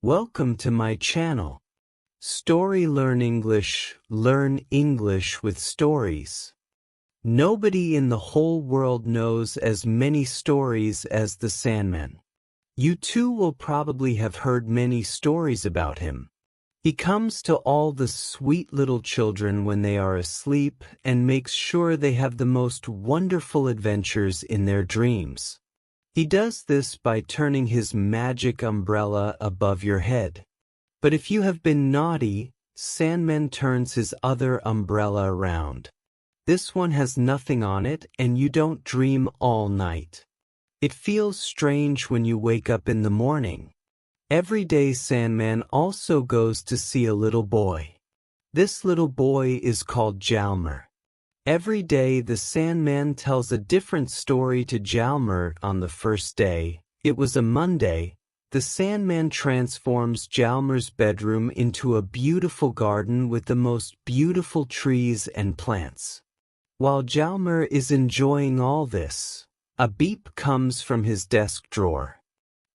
Welcome to my channel. Story Learn English with stories. Nobody in the whole world knows as many stories as the Sandman. You too will probably have heard many stories about him. He comes to all the sweet little children when they are asleep and makes sure they have the most wonderful adventures in their dreams. He does this by turning his magic umbrella above your head. But if you have been naughty, Sandman turns his other umbrella around. This one has nothing on it and you don't dream all night. It feels strange when you wake up in the morning. Every day Sandman also goes to see a little boy. This little boy is called Hjalmar. Every day the Sandman tells a different story to Hjalmar. On the first day, it was a Monday, the Sandman transforms Hjalmar's bedroom into a beautiful garden with the most beautiful trees and plants. While Hjalmar is enjoying all this, a beep comes from his desk drawer.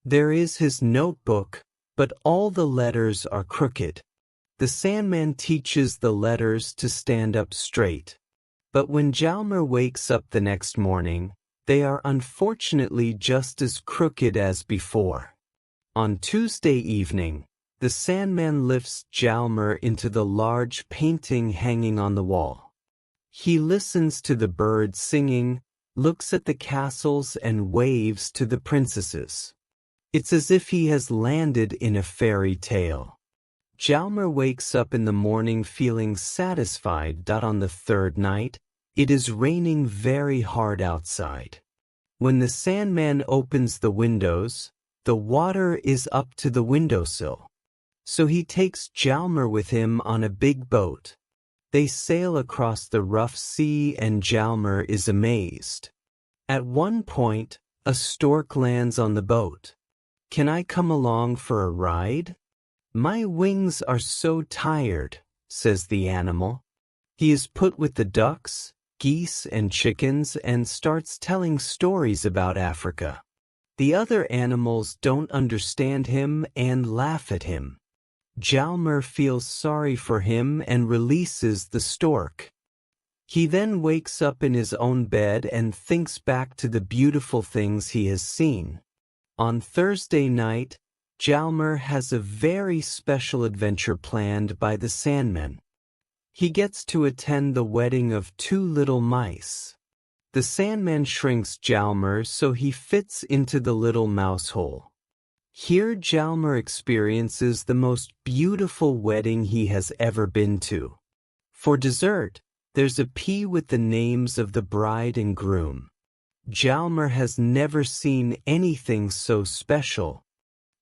There is his notebook, but all the letters are crooked. The Sandman teaches the letters to stand up straight. But when Hjalmar wakes up the next morning, they are unfortunately just as crooked as before. On Tuesday evening, the Sandman lifts Hjalmar into the large painting hanging on the wall. He listens to the birds singing, looks at the castles and waves to the princesses. It's as if he has landed in a fairy tale. Hjalmar wakes up in the morning feeling satisfied. On the third night, it is raining very hard outside. When the Sandman opens the windows, the water is up to the windowsill. So he takes Hjalmar with him on a big boat. They sail across the rough sea and Hjalmar is amazed. At one point, a stork lands on the boat. "Can I come along for a ride?" "My wings are so tired," says the animal. He is put with the ducks, geese and chickens and starts telling stories about Africa. The other animals don't understand him and laugh at him. Hjalmar feels sorry for him and releases the stork. He then wakes up in his own bed and thinks back to the beautiful things he has seen. On Thursday night, Hjalmar has a very special adventure planned by the Sandman. He gets to attend the wedding of two little mice. The Sandman shrinks Hjalmar so he fits into the little mouse hole. Here Hjalmar experiences the most beautiful wedding he has ever been to. For dessert, there's a pea with the names of the bride and groom. Hjalmar has never seen anything so special.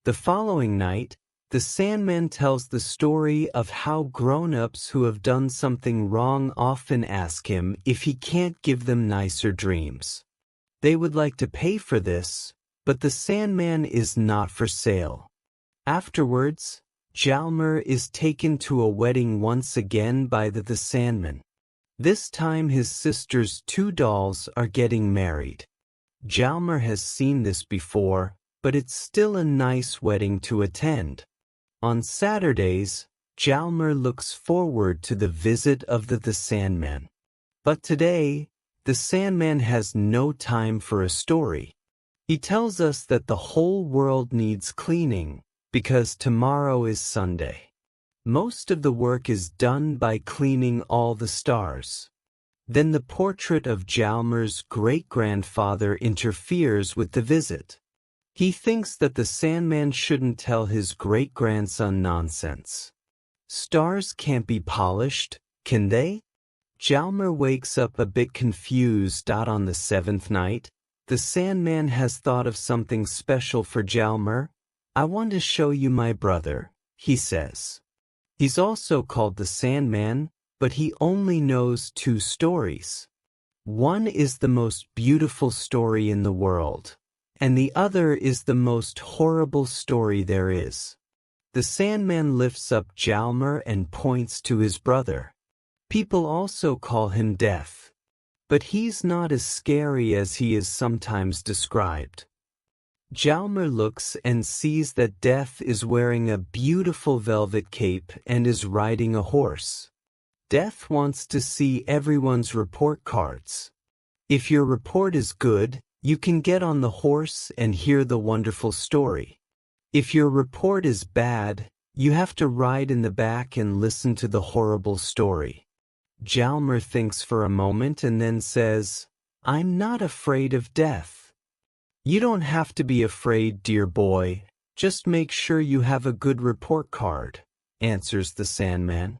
The following night, the Sandman tells the story of how grown-ups who have done something wrong often ask him if he can't give them nicer dreams. They would like to pay for this, but the Sandman is not for sale. Afterwards, Hjalmar is taken to a wedding once again by the Sandman. This time his sister's two dolls are getting married. Hjalmar has seen this before, but it's still a nice wedding to attend. On Saturdays, Hjalmar looks forward to the visit of the Sandman. But today, the Sandman has no time for a story. He tells us that the whole world needs cleaning, because tomorrow is Sunday. Most of the work is done by cleaning all the stars. Then the portrait of Hjalmar's great-grandfather interferes with the visit. He thinks that the Sandman shouldn't tell his great-grandson nonsense. Stars can't be polished, can they? Hjalmar wakes up a bit confused. On the seventh night, the Sandman has thought of something special for Hjalmar. "I want to show you my brother," he says. He's also called the Sandman, but he only knows two stories. One is the most beautiful story in the world, and the other is the most horrible story there is. The Sandman lifts up Hjalmar and points to his brother. People also call him Death, but he's not as scary as he is sometimes described. Hjalmar looks and sees that Death is wearing a beautiful velvet cape and is riding a horse. Death wants to see everyone's report cards. If your report is good, you can get on the horse and hear the wonderful story. If your report is bad, you have to ride in the back and listen to the horrible story. Hjalmar thinks for a moment and then says, "I'm not afraid of death." "You don't have to be afraid, dear boy. Just make sure you have a good report card," answers the Sandman.